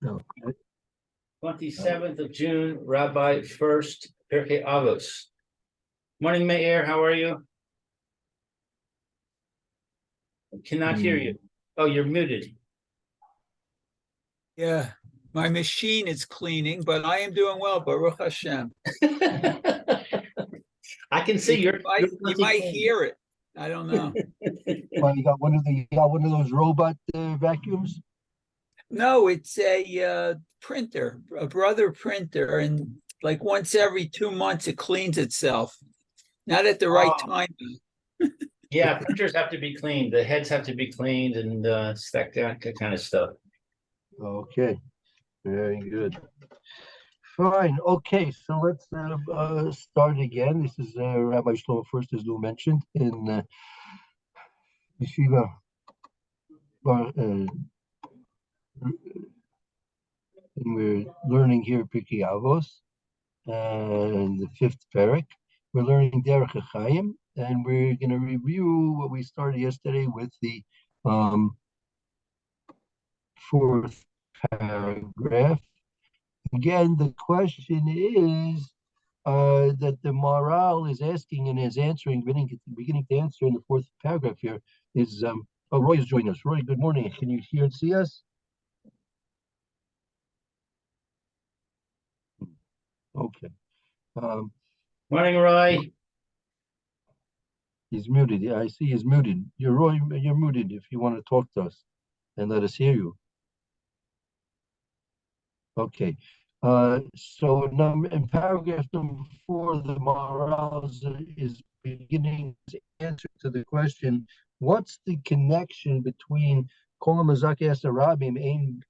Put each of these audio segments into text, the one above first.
Okay. 27th of June, Rabbi Furst, Pierke Avos. Morning, Meir. How are you? I cannot hear you. Oh, you're muted. Yeah, my machine is cleaning, but I am doing well, Baruch Hashem. I can see You might hear it. I don't know. Well, you got one of those robot vacuums? No, it's a printer, a brother printer, and like once every 2 months it cleans itself. Not at the right time. Yeah, printers have to be cleaned. The heads have to be cleaned and that kind of stuff. Okay, very good. Fine. Okay, so let's start again. This is Rabbi Shlomo Furst, as Lou mentioned, in Yeshiva. And we're learning here Pirkei Avos, and the fifth parak. We're learning Derech Chaim, and we're going to review what we started yesterday with the fourth paragraph. Again, the question is that the Maharal is asking and is answering, beginning to answer in the fourth paragraph here is, Roy is joining us. Roy, good morning. Can you hear and see us? Okay. Morning, Roy. He's muted. Yeah, I see he's muted. Roy, you're muted if you want to talk to us and let us hear you. Okay. So in paragraph number 4, the Maharal is beginning to answer to the question, what's the connection between Kol HaMazakeh Rabim Ein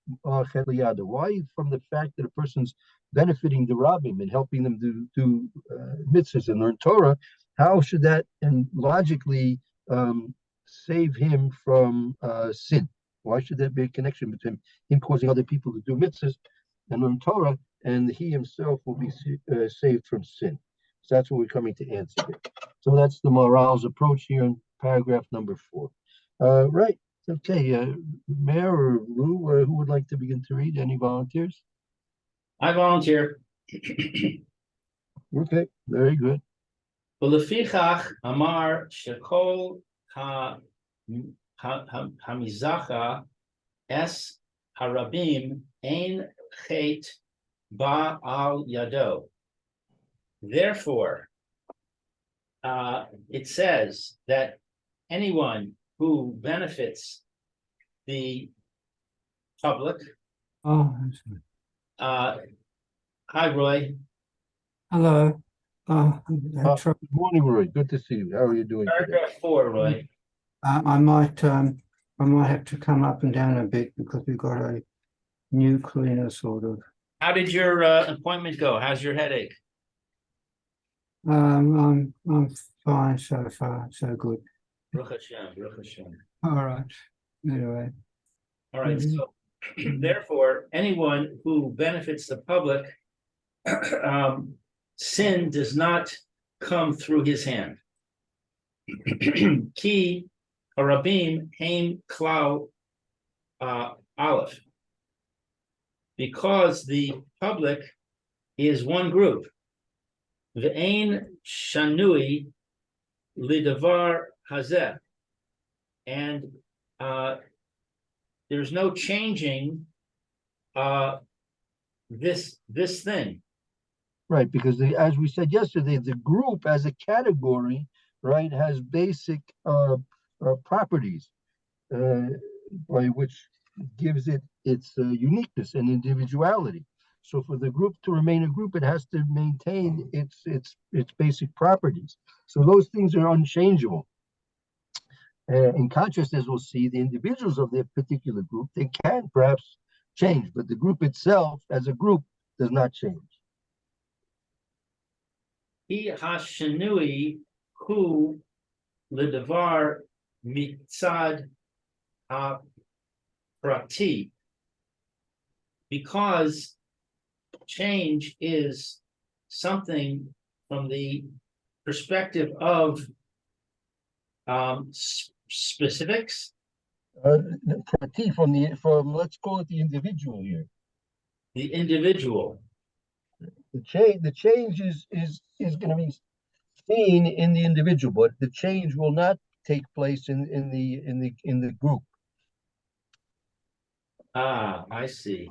Chet Liyado? Why, from the fact that a person's benefiting the Rabbim and helping them do mitzvahs and learn Torah, how should that and logically save him from sin? Why should there be a connection between him causing other people to do mitzvahs and learn Torah, and he himself will be saved from sin? So that's what we're coming to answer here. So that's the Maharal's approach here in paragraph number 4. Right. Okay. Mayor or Lou, who would like to begin to read? Any volunteers? I volunteer. Okay. Very good. Ulefichach amar shekol hamizacha es harabim ein chet ba al yado. Therefore, it says that anyone who benefits the public. Hi, Roy. Hello. Good morning, Roy. Good to see you. How are you doing today? Paragraph 4, Roy. I might have to come up and down a bit because we've got a new cleaner sort of. How did your appointment go? How's your headache? I'm fine so far, so good. Baruch Hashem, Baruch Hashem. All right. Anyway. All right. So, therefore, anyone who benefits the public, sin does not come through his hand. Ki harabim hein klau aleph. Because the public is one group. Ve'ein shanui lidavar hazeh. And there's no changing this thing. Right, because as we said yesterday, the group as a category, right, has basic properties, by which gives it its uniqueness and individuality. So for the group to remain a group, it has to maintain its basic properties. So those things are unchangeable. In contrast, as we'll see, the individuals of their particular group, they can perhaps change, but the group itself as a group does not change. Hi hashenui hu ledavar mitzad prati, because change is something from the perspective of specifics. Prati from let's call it the individual here. the individual. The change is going to be seen in the individual, but the change will not take place in the group. Ah, I see.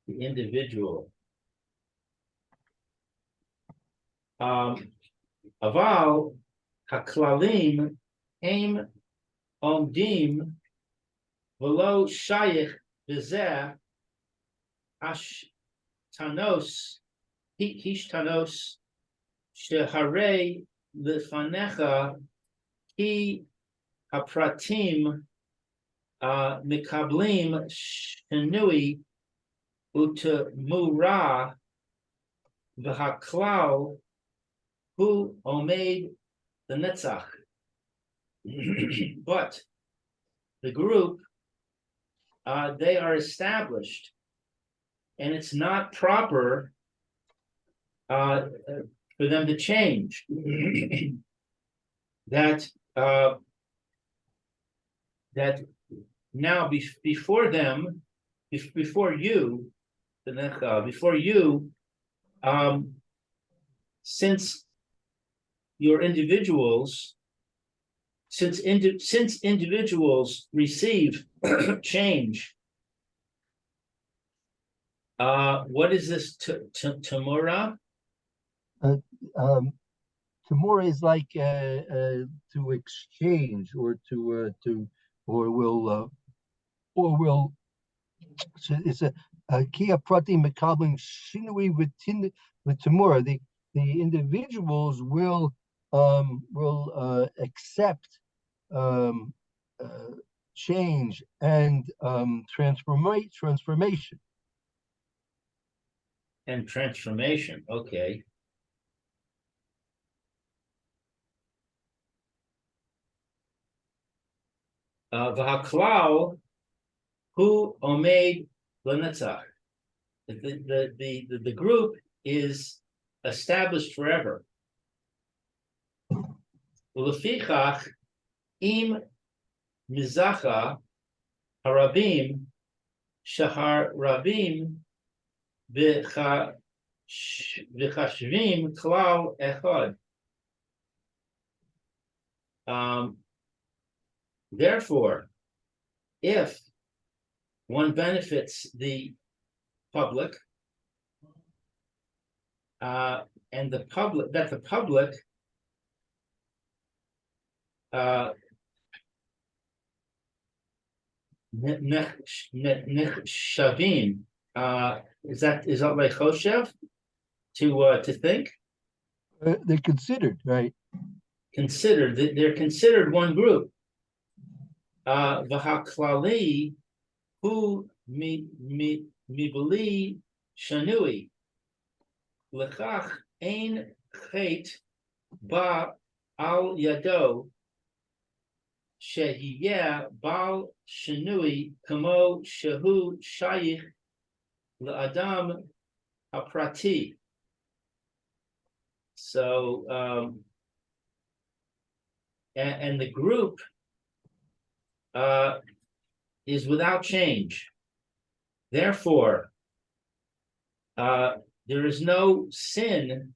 The individual. Aval haklalim aim omdim velo shayich bezeh ashtanos hishtanos sheharei lefanecha ki hapratim mikablim shenui utemura v'haklal hu omed the netzach. But the group, they are established, and it's not proper for them to change. That that now before them, before you, the necha, before you, since you're individuals, since individuals receive change, what is this tamura? Tamura is like to exchange or or will so it's a kia prati mekabling shinui with tamura. The individuals will accept change and transformation. And transformation, okay. V'haklal hu omed l'netzach. The group is established forever. Ulefichach im mizacha harabim shahar rabim v'chashvim klal echad. Therefore, if one benefits the public, and the public nechshavim, is that like choshev to think? They're considered, right? Considered, they're considered one group. V'haklali hu mibli shanui lechach ein chet ba al yado shehiyeh bal shanui kamo shehu shayich le'adam haprati. So and the group is without change. Therefore, there is no sin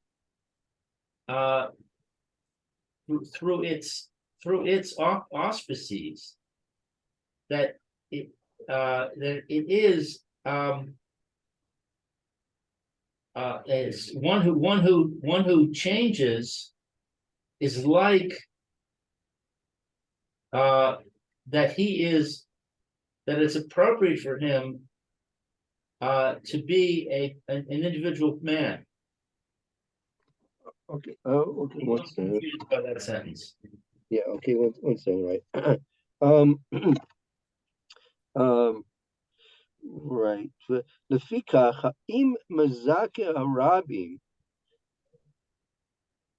through its auspices that it is one who changes is like that it's appropriate for him to be an individual man. Okay. Oh, okay. One second. Confused by that sentence. Yeah. Okay. One second. Right. Right. Lefikach im mazake harabim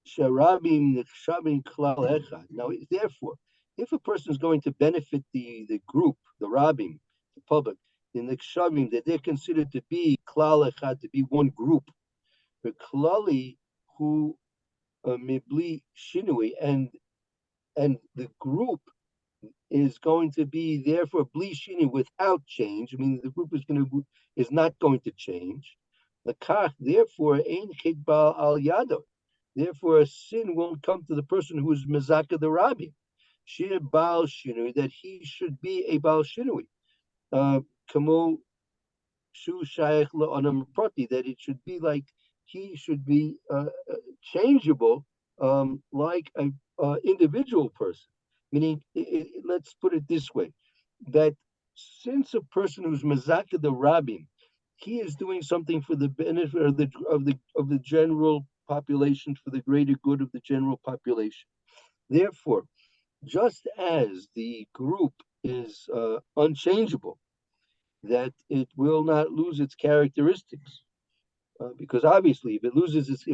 sharabim nechshavim klal echad. Now, therefore, if a person is going to benefit the group, the rabim, the public, the nechshavim, that they're considered to be klal echad, to be one group, the klali who mibli shinui, and the group is going to be therefore blishini without change. I mean, the group is not going to change. The kach, therefore, ein chidbal al yado. Therefore, a sin won't come to the person who is mezaka the rabbi. Shir bal shinui, that he should be a bal shinui. Kamo shu shayach la'anam prati, that it should be like he should be changeable, like an individual person. Meaning, let's put it this way: that since a person who's mezaka the rabbim, he is doing something for the benefit of the general population, for the greater good of the general population. Therefore, just as the group is unchangeable, that it will not lose its characteristics. Because obviously, if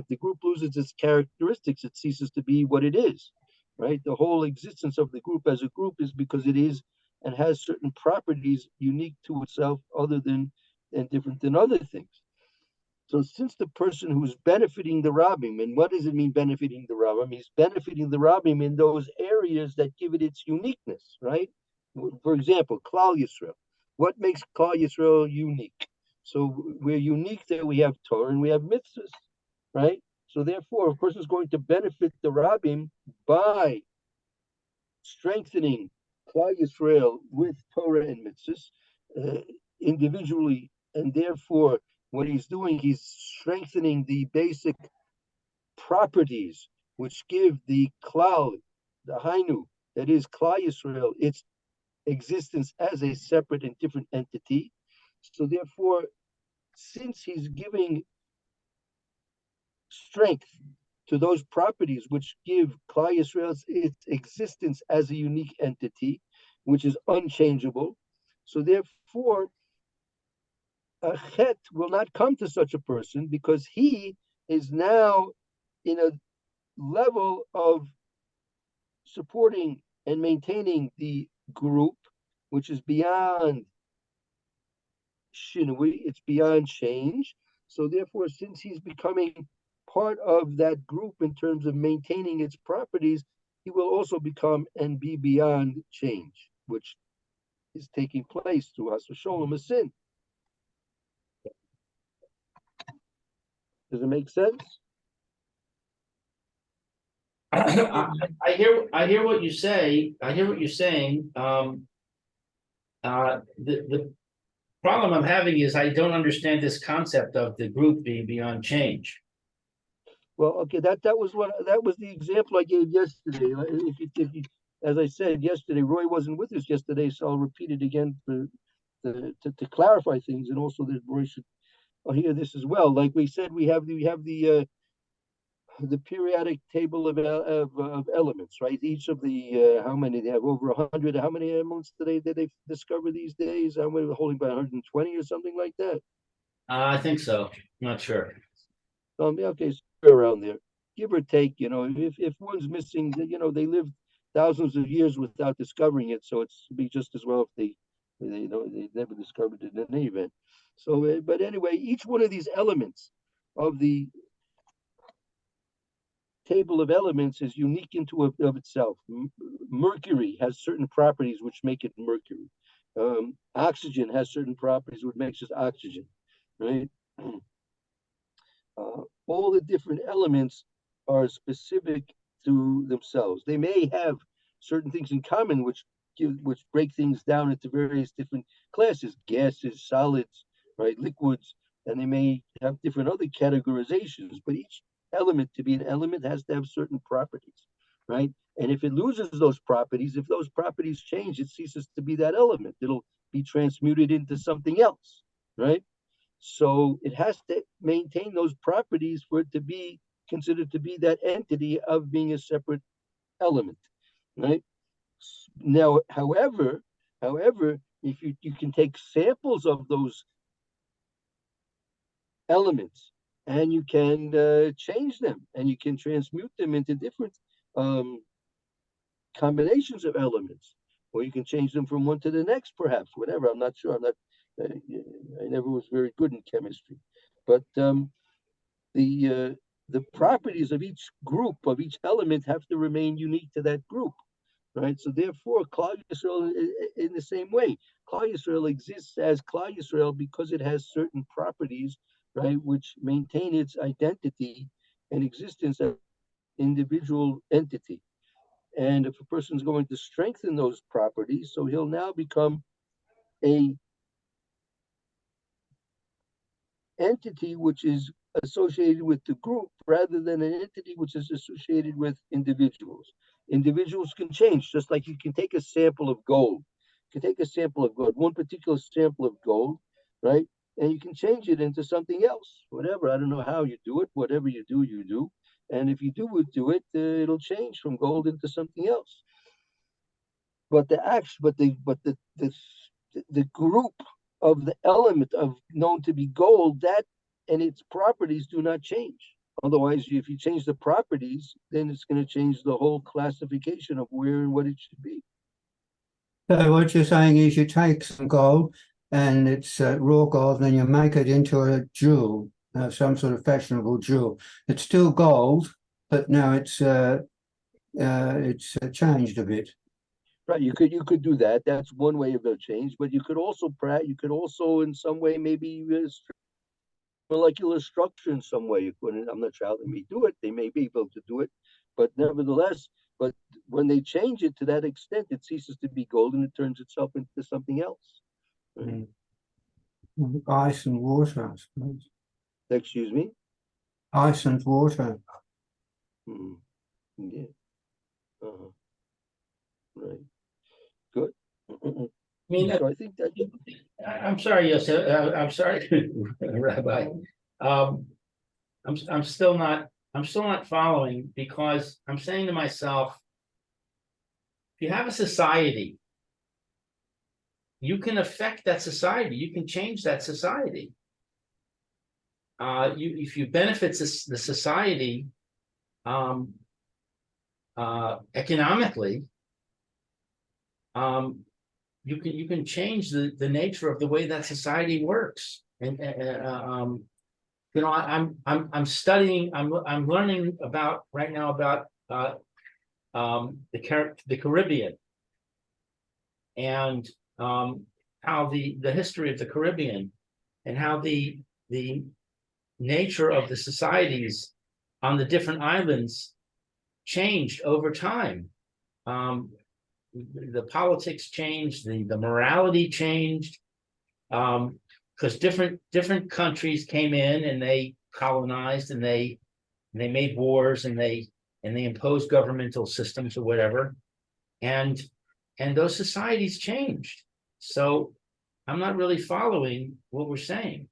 the group loses its characteristics, it ceases to be what it is, right? The whole existence of the group as a group is because it is and has certain properties unique to itself, other than and different than other things. So, since the person who's benefiting the rabbim, and what does it mean benefiting the rabbim? He's benefiting the rabbim in those areas that give it its uniqueness, right? For example, Klal Yisrael. What makes Klal Yisrael unique? So we're unique that we have Torah and we have mitzvahs, right? So therefore, a person is going to benefit the rabbim by strengthening Klal Yisrael with Torah and mitzvahs individually, and therefore, what he's doing, he's strengthening the basic properties which give the Klal, the Hainu, that is Klal Yisrael, its existence as a separate and different entity. So therefore, since he's giving strength to those properties which give Klal Yisrael its existence as a unique entity, which is unchangeable, so therefore, a chet will not come to such a person, because he is now in a level of supporting and maintaining the group, which is beyond shinui, it's beyond change. So therefore, since he's becoming part of that group in terms of maintaining its properties, he will also become and be beyond change, which is taking place through Hasa Sholem, a sin. Does it make sense? I hear what you say. I hear what you're saying. The problem I'm having is I don't understand this concept of the group being beyond change. Well, okay, that was the example I gave yesterday. As I said yesterday, Roy wasn't with us yesterday, so I'll repeat it again to clarify things, and also that Roy should hear this as well. Like we said, we have the periodic table of elements, right? Each of the how many they have, over 100. How many elements did they discover these days? How many, holding by 120 or something like that? I think so. Not sure. Okay, so around there, give or take. If one's missing, they lived thousands of years without discovering it, so it's be just as well if they never discovered it in any event. So, but anyway, each one of these elements of the table of elements is unique of itself. Mercury has certain properties which make it mercury. Oxygen has certain properties which makes it oxygen, right? All the different elements are specific to themselves. They may have certain things in common which break things down into various different classes, gases, solids, right, liquids, and they may have different other categorizations, but each element, to be an element, has to have certain properties, right? And if it loses those properties, if those properties change, it ceases to be that element. It'll be transmuted into something else, right? So it has to maintain those properties for it to be considered to be that entity of being a separate element, right? Now, however, if you can take samples of those elements and you can change them and you can transmute them into different combinations of elements, or you can change them from one to the next, perhaps, whatever. I'm not sure. I never was very good in chemistry, but the properties of each group, of each element, have to remain unique to that group. right? So therefore, Klal Yisrael, in the same way, Klal Yisrael exists as Klal Yisrael because it has certain properties, right, which maintain its identity and existence as individual entity. And if a person is going to strengthen those properties, so he'll now become a entity which is associated with the group rather than an entity which is associated with individuals. Individuals can change, just like you can take a sample of gold. You can take a sample of gold, one particular sample of gold, right? And you can change it into something else, whatever. I don't know how you do it. Whatever you do, you do. And if you do it, it'll change from gold into something else. But the group of the element of known to be gold, that and its properties do not change. Otherwise, if you change the properties, then it's going to change the whole classification of where and what it should be. So what you're saying is you take some gold and it's raw gold, and then you make it into a jewel, some sort of fashionable jewel. It's still gold, but now it's changed a bit. Right, you could do that. That's one way of a change, but you could also in some way maybe molecular structure in some way. I'm not sure how they may do it. They may be able to do it, but nevertheless, but when they change it to that extent, it ceases to be gold and it turns itself into something else. Right? Ice and water, I suppose. Excuse me? Ice and water. Yeah. Right. Good. I mean, so I think that I'm sorry, Yosef. I'm sorry, Rabbi. I'm still not following, because I'm saying to myself, if you have a society, you can affect that society. You can change that society. If you benefit the society economically, you can change the nature of the way that society works. And you know, I'm studying. I'm learning about right now about the Caribbean, and how the history of the Caribbean, and how the nature of the societies on the different islands changed over time. The politics changed, the morality changed, because different countries came in and they colonized, and they made wars, and they imposed governmental systems or whatever, and those societies changed. So I'm not really following what we're saying.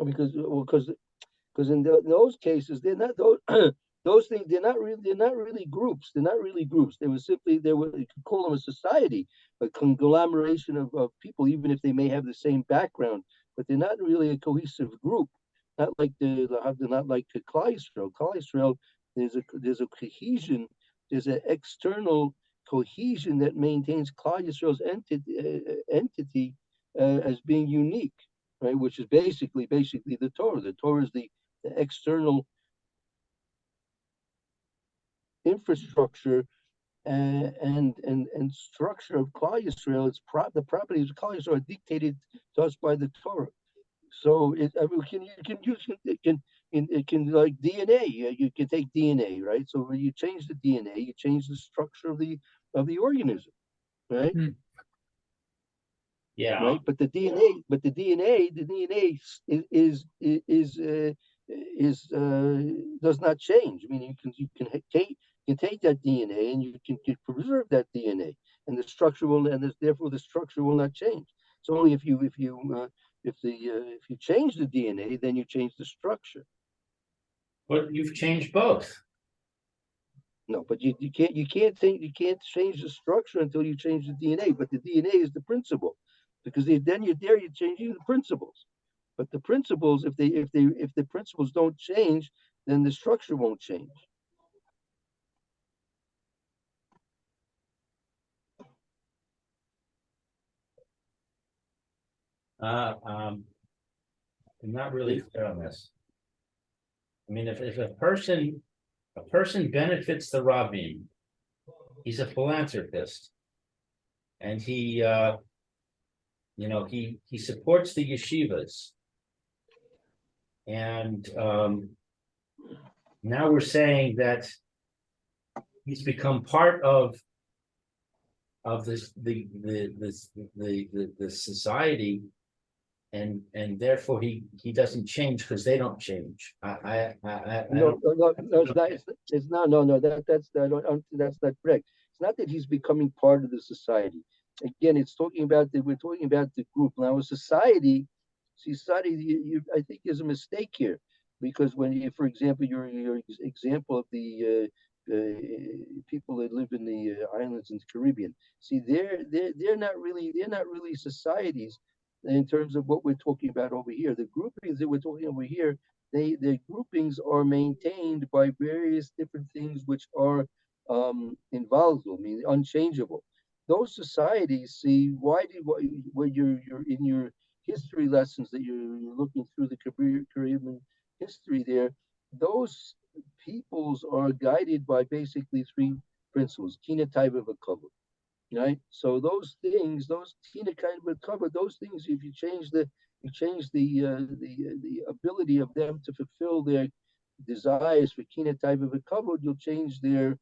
because in those cases they're not those those things, they're not really groups. They're not really groups. You could call them a society, a conglomeration of people, even if they may have the same background, but they're not really a cohesive group. Not like the Klal Yisrael. Klal Yisrael, there's a cohesion, there's an external cohesion that maintains Klal Yisrael's entity as being unique, right? Which is basically the Torah. The Torah is the external infrastructure and structure of Klal Yisrael. The properties of Klal Yisrael are dictated to us by the Torah. So it can like DNA. You can take DNA, right? So when you change the DNA, you change the structure of the organism, right? Yeah. Right. But the DNA does not change. I mean, you can take that DNA and you can preserve that DNA, and the structure therefore the structure will not change. It's only if you change the DNA, then you change the structure. But you've changed both. No, but you can't change the structure until you change the DNA. But the DNA is the principle, because then you're changing the principles. But the principles, if the principles don't change, then the structure won't change. I'm not really clear on this. I mean, if a person benefits the Rabbim, he's a philanthropist. And he he supports the yeshivas. And now we're saying that he's become part of this the society, and therefore he doesn't change because they don't change. I No, don't, no, no, it's not. It's not. No, no. That's I don't. That's not correct. It's not that he's becoming part of the society. Again, it's talking about that. We're talking about the group now. A society. I think there's a mistake here, because when you, for example, your example of the people that live in the islands in the Caribbean. See, they're not really societies in terms of what we're talking about over here. The groupings that we're talking over here, the groupings are maintained by various different things which are inviolable, I mean unchangeable. Those societies, see, when you're in your history lessons that you're looking through the Caribbean history there, those peoples are guided by basically three principles: kina taiva v'kavod, right? So those things, those tina kind of cover those things. If you change the ability of them to fulfill their desires for kina type of a covered, you'll change their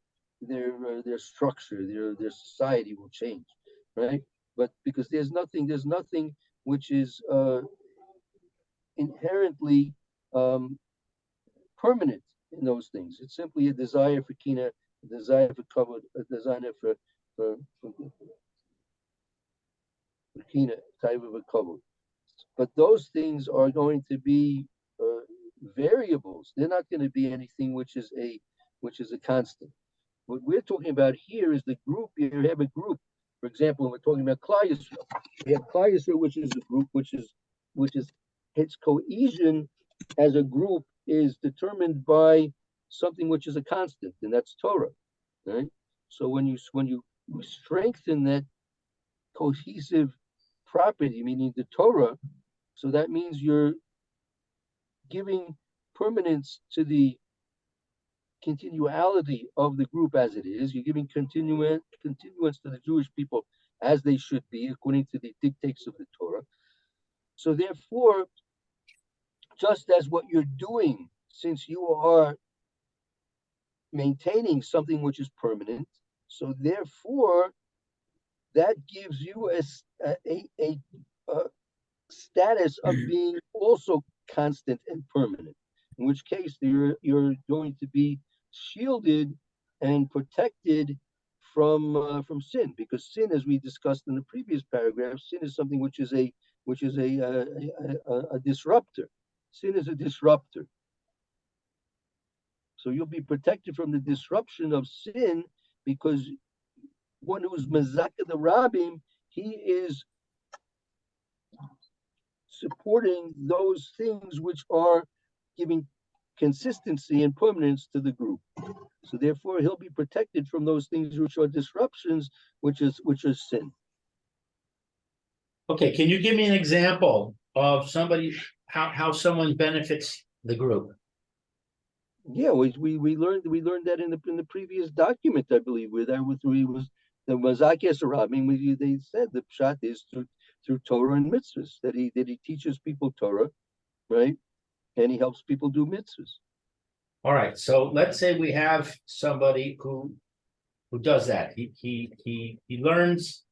structure, their society will change, right? But because there's nothing which is inherently um, permanent in those things. It's simply a desire for kina, a desire for covered, a desire for kina type of a covered. But those things are going to be variables. They're not going to be anything which is a constant. What we're talking about here is the group. You have a group. For example, we're talking about Klal Yisrael. We have Klal Yisrael, which is a group, which is its cohesion as a group is determined by something which is a constant, and that's Torah, right? So when you strengthen that cohesive property, meaning the Torah, so that means you're giving permanence to the continuality of the group as it is. You're giving continuance to the Jewish people as they should be, according to the dictates of the Torah. So therefore, just as what you're doing, since you are maintaining something which is permanent, so therefore that gives you a status of being also constant and permanent, in which case you're going to be shielded and protected from sin, because sin, as we discussed in the previous paragraph, sin is something which is a disruptor. Sin is a disruptor. So you'll be protected from the disruption of sin, because one who's Mazaka the Rabbim, he is supporting those things which are giving consistency and permanence to the group. So therefore, he'll be protected from those things which are disruptions, which is sin. okay, can you give me an example of somebody, how someone benefits the group? Yeah, we learned that in the previous document, I believe, where that was the Mazakis Rabbim. I mean, they said the pshat is through Torah and mitzvahs, that he teaches people Torah, right? And he helps people do mitzvahs. All right, so let's say we have somebody who does that. He learns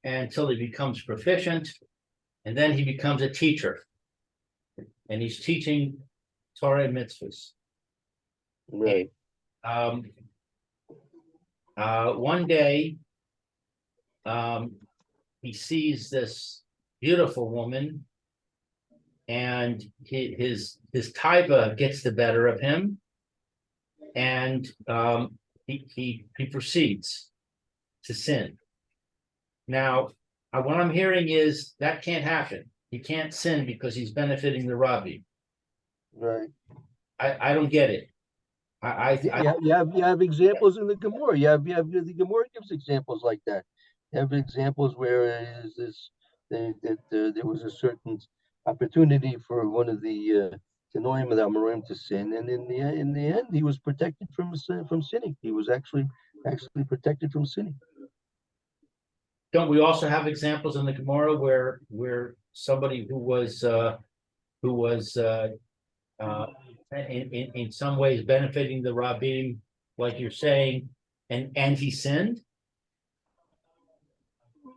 until he becomes proficient, and then he becomes a teacher, and he's teaching Torah and mitzvahs. Right. One day, he sees this beautiful woman, and his taiva gets the better of him, and he proceeds to sin. Now, what I'm hearing is that can't happen. He can't sin because he's benefiting the Rabbi. Right. I don't get it. You have examples in the Gemara. The Gemara gives examples like that. You have examples where there was a certain opportunity for one of the Tanoim of the Amorim to sin, and in the end, he was protected from sinning. He was actually actually protected from sinning. Don't we also have examples in the Gemara where somebody who was in some ways benefiting the Rabbim, like you're saying, and he sinned?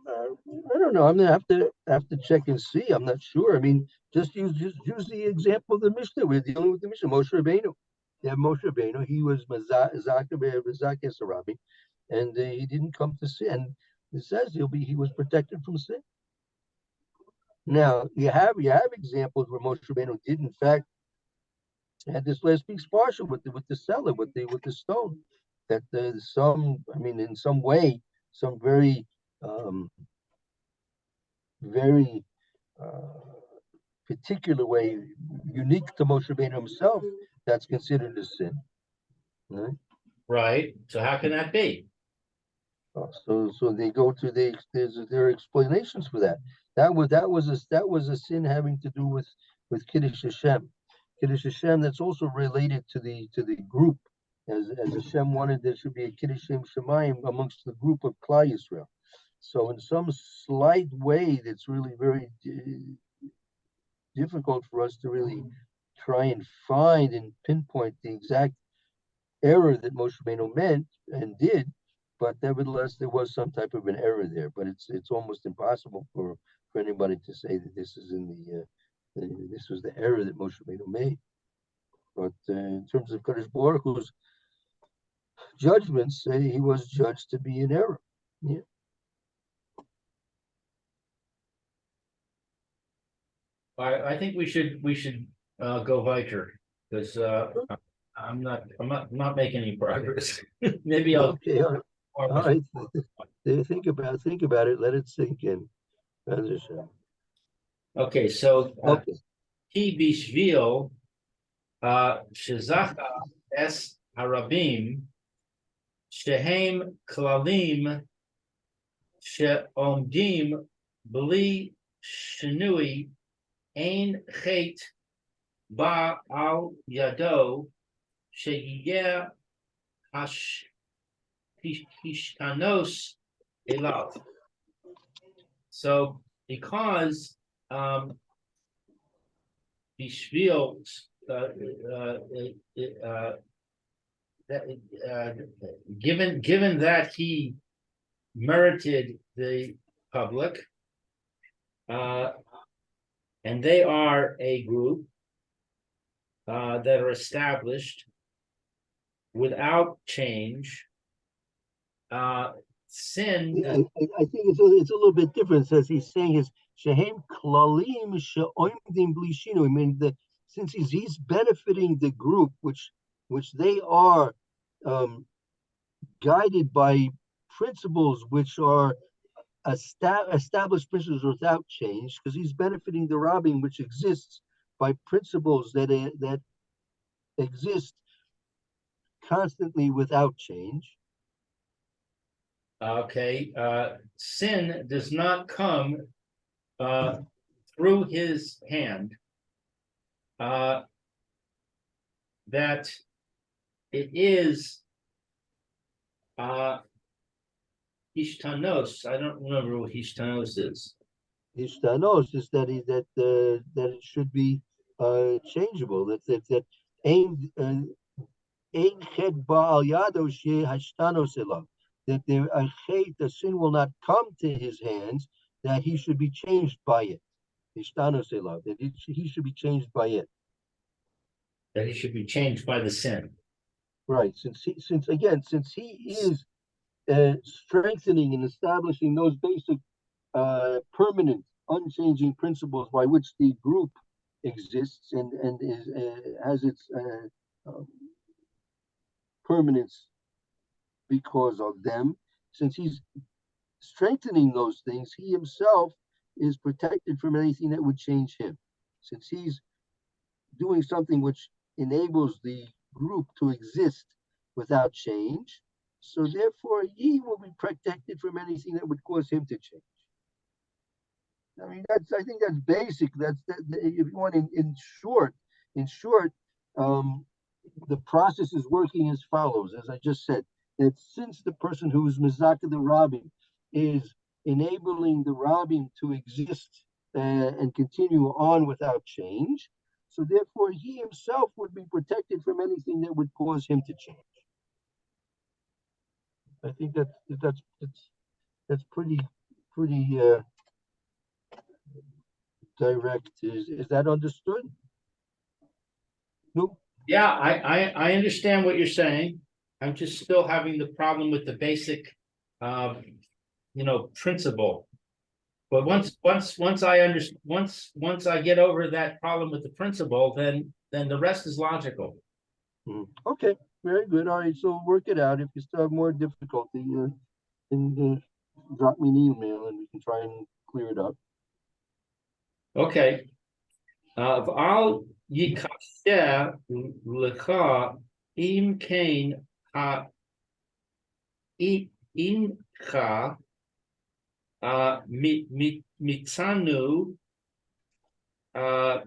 I don't know. I'm gonna have to check and see. I'm not sure. I mean, just use the example of the Mishnah. We're dealing with the Mishnah. Moshe Rabbeinu. You have Moshe Rabbeinu. He was Zakes Rabbi, and he didn't come to sin. It says he was protected from sin. Now you have examples where Moshe Rabbeinu did in fact had this last week's partial with the seller with the stone, that in some way, some very very particular way, unique to Moshe Rabbeinu himself, that's considered a sin. Right? Right. So how can that be? So they go to there are explanations for that. That was a sin having to do with Kiddush Hashem. Kiddush Hashem, that's also related to the group, as Hashem wanted there should be a Kiddush Shemayim amongst the group of Klal Yisrael. So in some slight way, that's really very difficult for us to really try and find and pinpoint the exact error that Moshe Rabbeinu meant and did, but nevertheless there was some type of an error there. But it's almost impossible for anybody to say that this is this was the error that Moshe Rabbeinu made. But in terms of Kadosh Baruch Hu's judgments, say he was judged to be in error. Yeah. I think we should go weiter, because I'm not making any progress. Maybe I'll. Okay. All right. Think about it. Let it sink in. Okay, so Okay. Ki bishvil shezacha es harabim shehem klalim sheomdim bli shinui ein chet ba al yado sheyeh hishtanos elav. So because Bishvil, given that he merited the public, and they are a group that are established without change, sin. Yeah, I think it's a little bit different. As he's saying is shehem klalim she'oimdim bli shinu. I mean, since he's benefiting the group, which they are guided by principles which are established principles without change, because he's benefiting the Rabbim, which exists by principles that exist constantly without change. Okay, sin does not come through his hand, that it is Ishtanos. I don't remember what Ishtanos is. Ishtanos is that it should be changeable. That ain chet ba'al yado she hashtanos elav. That the sin will not come to his hands, that he should be changed by it. Ishtanos elav. That he should be changed by it. That he should be changed by the sin. Right. Since he is strengthening and establishing those basic, permanent, unchanging principles by which the group exists and has its permanence because of them. Since he's strengthening those things, he himself is protected from anything that would change him. Since he's doing something which enables the group to exist without change, so therefore he will be protected from anything that would cause him to change. I mean, I think that's basic. That's if you want in short, the process is working as follows. As I just said, that since the person who is Mizaka the Rabbin is enabling the Rabbin to exist and continue on without change, so therefore he himself would be protected from anything that would cause him to change. I think that's pretty direct. Is that understood? No. Yeah, I understand what you're saying. I'm just still having the problem with the basic, principle. But once I get over that problem with the principle, then the rest is logical. Okay, very good. All right, so work it out. If you still have more difficulty, then drop me an email and we can try and clear it up. Okay. V'al yikasher lecha im kain ha incha mitzanu ha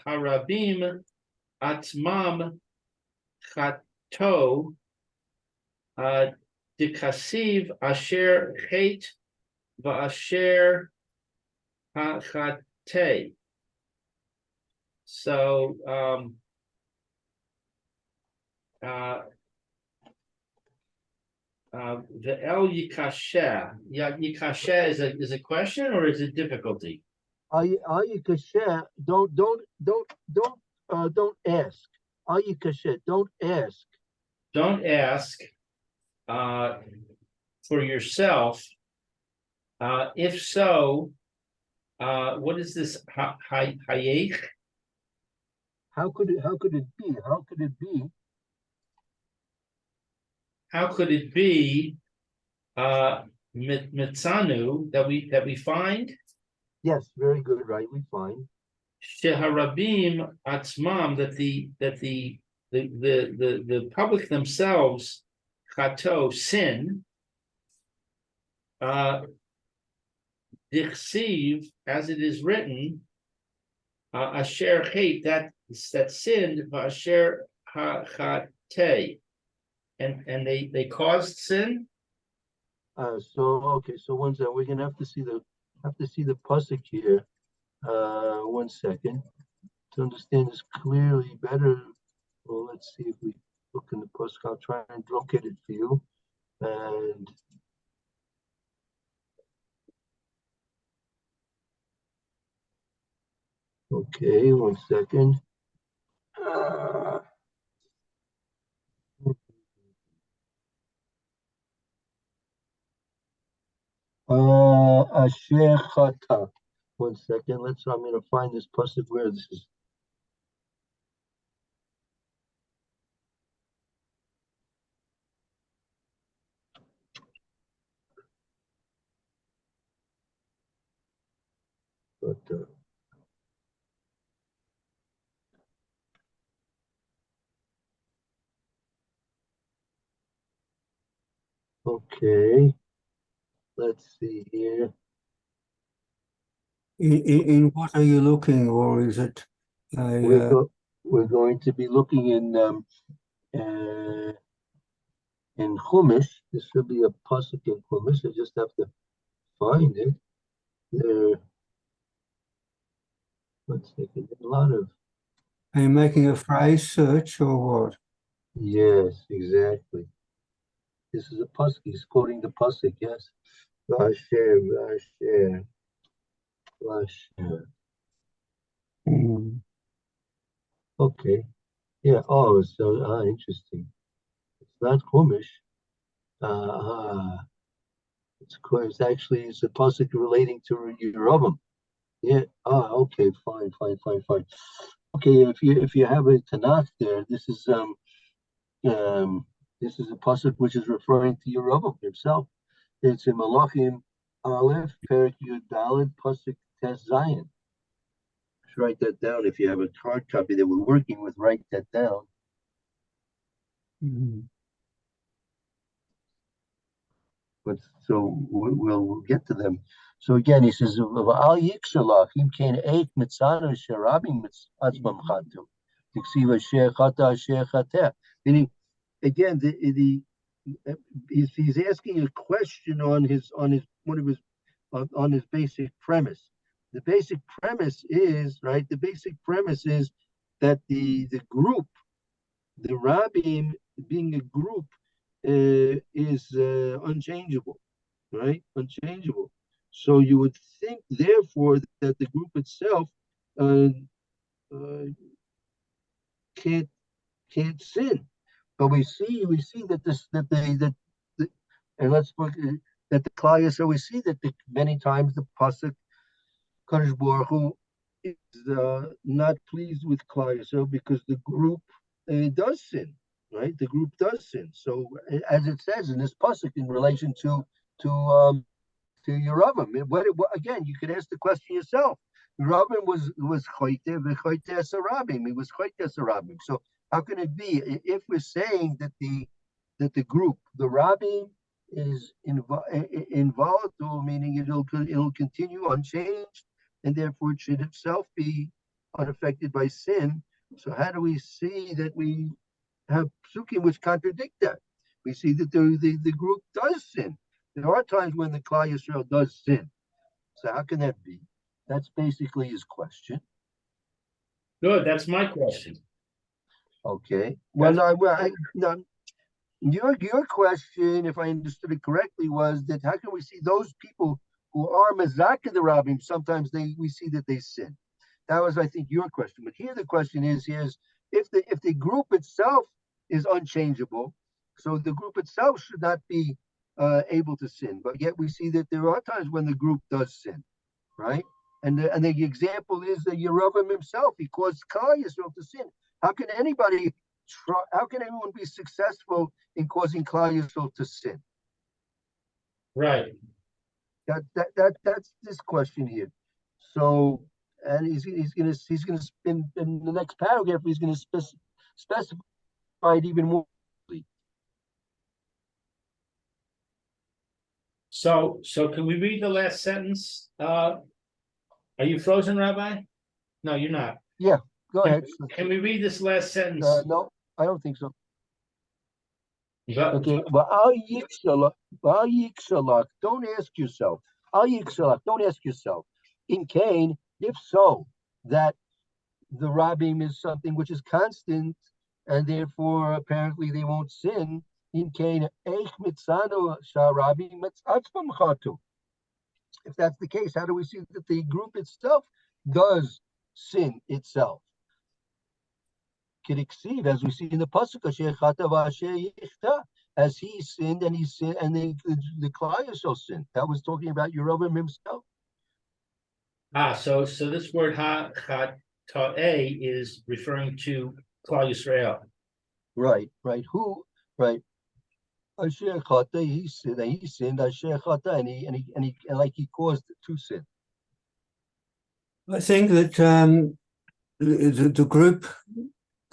harabim atmam chato dikasiv asher chet v'asher hachate. So the El Yikasheh. Yikasheh is a question or is it difficulty? Ayikasher, don't ask. Ayikasher, don't ask. Don't ask for yourself. If so, what is this hayech? How could it be? How could it be? How could it be mitzanu that we find? Yes, very good, right? We find Sheharabim atzmam, that the public themselves chato sin, dichsiv, as it is written, asher hate, that sinned, asher hachate, and they caused sin. so one second, we're gonna have to see the pasuk here. 1 second to understand this clearly better. Well, let's see if we look in the pasuk. I'll try and locate it for you. And okay, 1 second. Asher chata. 1 second. I'm going to find this pasuk where this is. But okay, let's see here. In what are you looking, or is it? We're going to be looking in Chumash. This should be a pasuk in Chumash. I just have to find it. There. Let's see. A lot of. Are you making a phrase search or what? Yes, exactly. This is a pasuk. He's quoting the pasuk. Yes. Vasher. Okay. Yeah. Oh, so interesting. It's not Chumash. It's a pasuk relating to Yerovam. Yeah. Okay. Fine. Okay. If you have a Tanakh there, this is a pasuk which is referring to Yerovam himself. It's in Malachim Aleph, Perik Yud Daled, pasuk Tes Zayin. Just write that down. If you have a hard copy that we're working with, write that down. But so we'll get to them. So again, he says, "Al yikshalach im kain eik mitzana sherabim atzmam chatu tiksiva shechata shechateh." Meaning, again, he's asking a question on his basic premise. The basic premise is right. The basic premise is that the group, the Rabbim being a group, is unchangeable, right? Unchangeable. So you would think, therefore, that the group itself uh, uh, can't sin. But we see that the and let's look at the Klal. So we see that many times the pasuk Kadosh Baruch Hu is not pleased with Klal Yisrael because the group does sin, right? The group does sin. So as it says in this pasuk in relation to um, to Yeravim, again, you could ask the question yourself. Yeravim was choite v'choite asarabim. He was choite asarabim. So how can it be if we're saying that the group, the Rabbim, is involatile, meaning it'll continue unchanged, and therefore it should itself be unaffected by sin. So how do we see that we have psukim which contradict that? We see that the group does sin. There are times when the Klal Yisrael does sin. So how can that be? That's basically his question. Good, that's my question. Okay. Well, no, your question, if I understood it correctly, was that how can we see those people who are Mazaka the Rabbim, sometimes we see that they sin. That was, I think, your question. But here the question is if the group itself is unchangeable, so the group itself should not be able to sin. But yet we see that there are times when the group does sin, right? And the example is that Yeravim himself, he caused Klal Yisrael to sin. How can anybody try? How can anyone be successful in causing Klal Yisrael to sin? Right. That's this question here. So, and he's gonna in the next paragraph he's gonna specify it even more. So can we read the last sentence? Are you frozen, Rabbi? No, you're not. Yeah, go ahead. Can we read this last sentence? No, I don't think so. But- Okay, but al yiksalak, don't ask yourself. Al yiksalak, don't ask yourself. In Cain, if so, that the Rabbim is something which is constant, and therefore apparently they won't sin. In Cain, eich mitzanu sha'Rabbim mitzatvam chatu. If that's the case, how do we see that the group itself does sin itself? Kidiksiv, as we see in the pasuk, as he sinned and the Klal Yisrael sinned. That was talking about Yeravim himself. So this word ta'eh is referring to Klal Yisrael. Right. Who? Right. Asher chata, he sinned. Asher chata, and like he caused to sin. I think that the group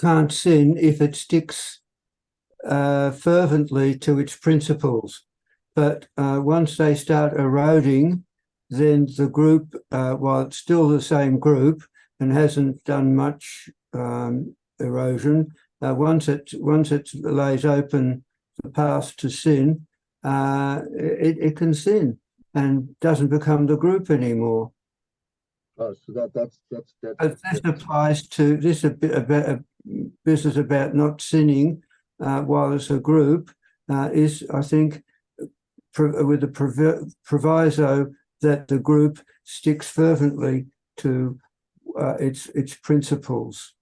can't sin if it sticks fervently to its principles. But once they start eroding, then the group, while it's still the same group and hasn't done much erosion, once it lays open the path to sin, it can sin and doesn't become the group anymore. So that's This applies to this a business about not sinning while it's a group is, I think, with the proviso that the group sticks fervently to its principles.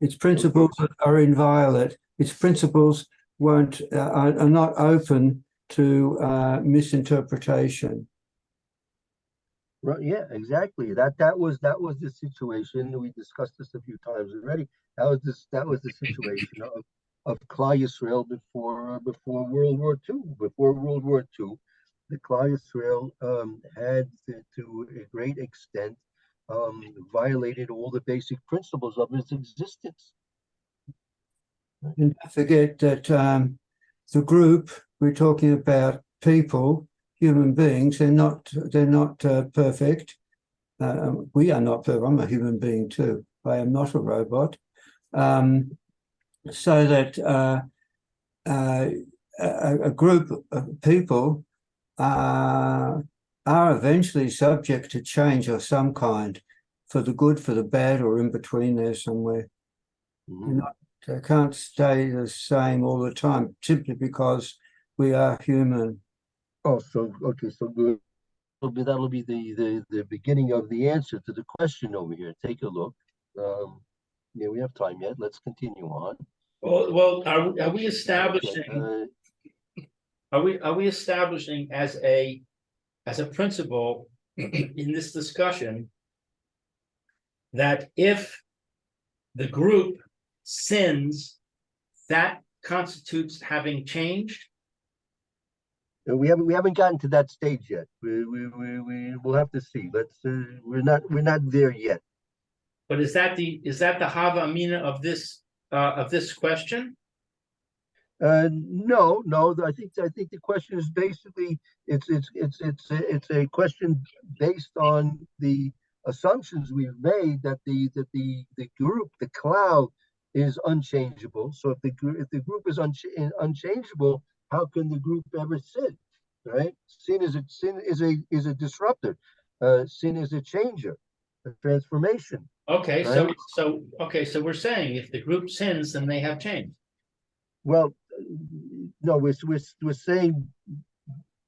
Its principles are inviolate. Its principles are not open to misinterpretation. right. Yeah, exactly. That was the situation. We discussed this a few times already. That was the situation of Klal Yisrael before World War II. Before World War II, the Klal Yisrael had to a great extent violated all the basic principles of its existence. And don't forget that the group, we're talking about people, human beings. They're not perfect. We are not perfect. I'm a human being too. I am not a robot. so that a group of people are eventually subject to change of some kind, for the good, for the bad, or in between there somewhere. They can't stay the same all the time simply because we are human. Oh, so okay, so good. That'll be the beginning of the answer to the question over here. Take a look. Yeah, we have time yet. Let's continue on. Well, are we establishing? Okay, Are we establishing as a principle in this discussion that if the group sins, that constitutes having changed? we haven't gotten to that stage yet. We'll have to see. We're not there yet. But is that the hava amina of this question? No. I think the question is basically it's a question based on the assumptions we've made that the group, the cloud, is unchangeable. So if the group is unchangeable, how can the group ever sin? Right? Sin is a disruptor. Sin is a changer, a transformation. Okay, right? so we're saying if the group sins, then they have changed. Well, no, we're saying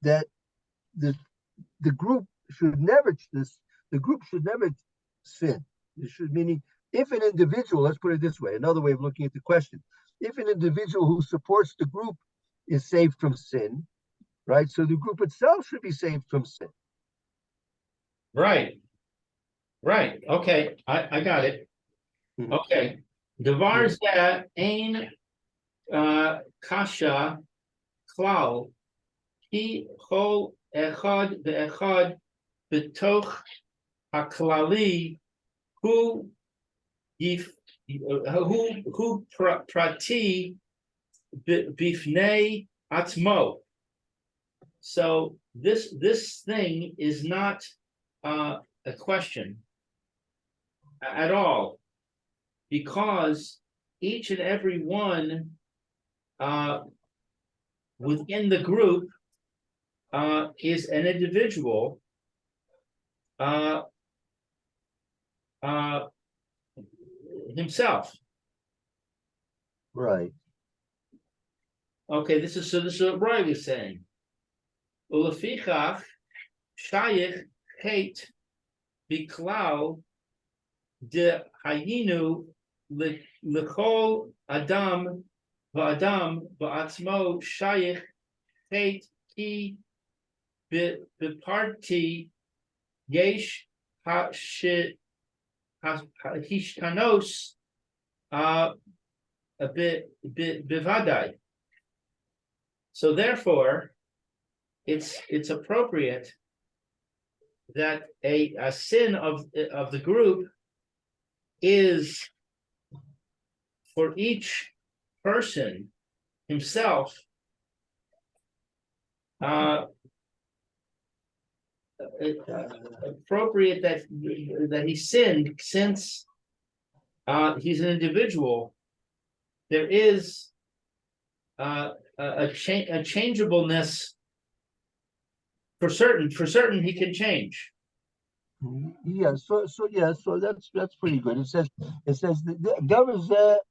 that the group should never sin. It should, meaning if an individual, let's put it this way, another way of looking at the question, if an individual who supports the group is saved from sin, right? So the group itself should be saved from sin. Right. Okay, I got it. Okay. Devar zeh ein kasha klal ki chol echad ve'echad betoch haklali hu prati bifnei atzmo. So this thing is not a question at all, because each and every one within the group is an individual himself. Right. Okay, this is what Roy was saying. Ulefichach shayich chet biklal de hayinu lechol adam va'adam va'atzmo shayich chet ki beparti yesh hishtanos bevadai. So therefore, it's appropriate that a sin of the group is for each person himself appropriate that he sinned, since he's an individual. There is a changeableness for certain he can change. Yeah, so that's pretty good. It says the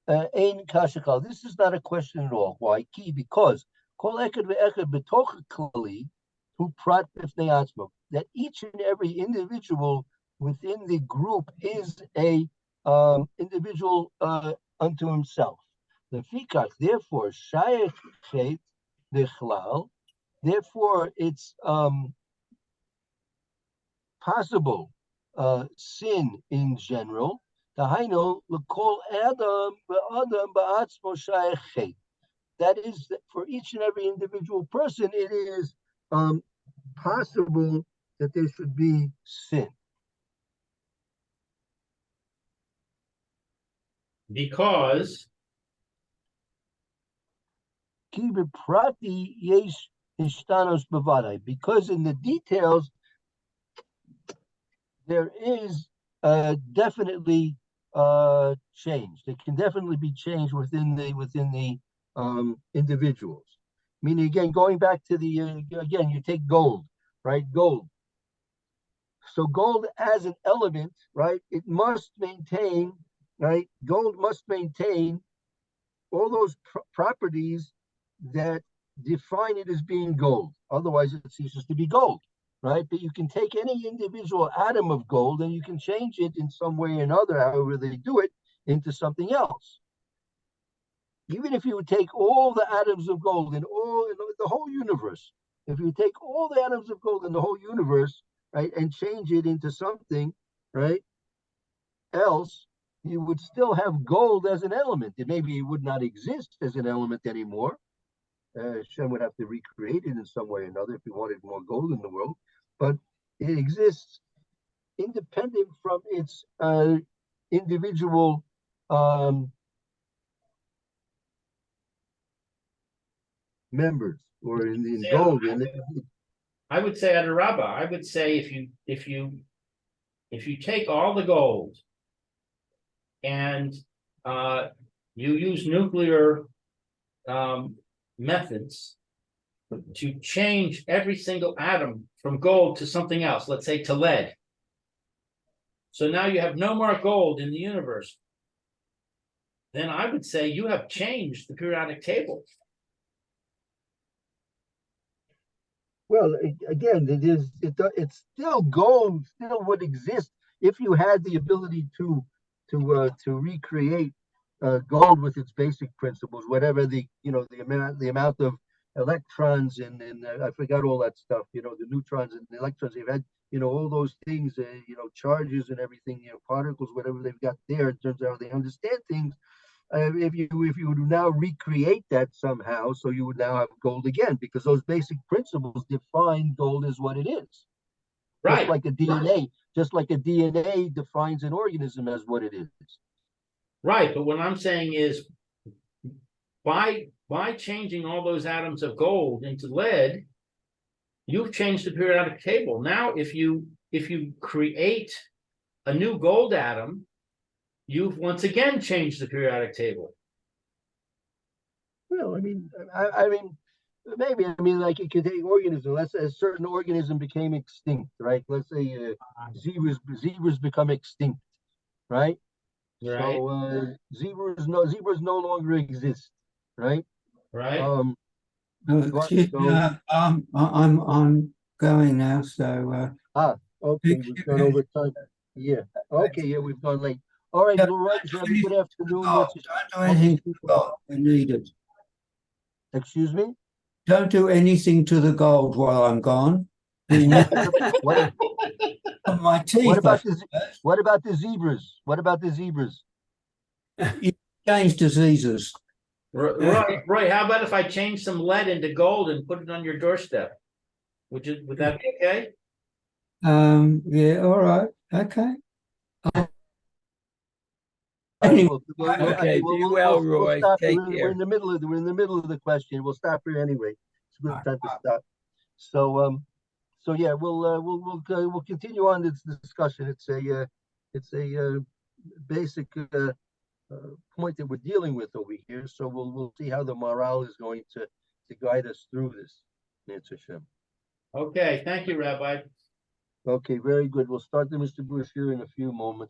ein kashakal. This is not a question at all. Why? Key, because kol eked ve'eked betoch klali hu prat b'fnei atzmo. That each and every individual within the group is a individual unto himself. The fikach, therefore, shayech chet bichlal. Therefore, it's possible sin in general. That is, for each and every individual person, it is possible that there should be sin. Because in the details there is definitely changed. It can definitely be changed within the individuals. Meaning, again, going back to the again, you take gold, right? Gold. So gold as an element, right? It must maintain, right? Gold must maintain all those properties that define it as being gold. Otherwise, it ceases to be gold, right? But you can take any individual atom of gold and you can change it in some way or another, however they do it, into something else. Even if you would take all the atoms of gold in the whole universe, if you take all the atoms of gold in the whole universe, right, and change it into something, right, else, you would still have gold as an element. And maybe it would not exist as an element anymore. Shem would have to recreate it in some way or another if he wanted more gold in the world. But it exists independent from its individual members, or in gold. I would say Adarabba. I would say if you take all the gold and you use nuclear methods to change every single atom from gold to something else, let's say to lead. So now you have no more gold in the universe. Then I would say you have changed the periodic table. Well, again, it's still gold, still would exist if you had the ability to recreate gold with its basic principles, whatever the amount of electrons and I forgot all that stuff, the neutrons and the electrons they've had, all those things, charges and everything, particles, whatever they've got there in terms of how they understand things. If you would now recreate that somehow, so you would now have gold again, because those basic principles define gold as what it is. Right. Just like a DNA defines an organism as what it is. Right, but what I'm saying is by changing all those atoms of gold into lead, you've changed the periodic table. Now, if you create a new gold atom, you've once again changed the periodic table. Well, I mean, maybe, like you could take organism. Let's say a certain organism became extinct, right? Let's say zebras become extinct, right? Right. So zebras no longer exist, right? Right. Excuse me, I'm going now, so Okay, we've gone over time. Yeah. Okay, yeah, we've gone late. All right, Yeah, well, right, have a good afternoon. don't do anything to the gold when needed. Excuse me? Don't do anything to the gold while I'm gone. We need my teeth. What about the zebras? What about the zebras? Change diseases. Roy, how about if I change some lead into gold and put it on your doorstep? Would that be okay? Yeah, all right. Okay. Anyway, Okay, be well, Roy. Take care. We're in the middle of the question. We'll stop here anyway. It's a good time to stop. So yeah, we'll continue on this discussion. It's a basic point that we're dealing with over here. So we'll see how the morale is going to guide us through this. Hashem. Okay, thank you, Rabbi. Okay, very good. We'll start the Mr. Bush here in a few moments.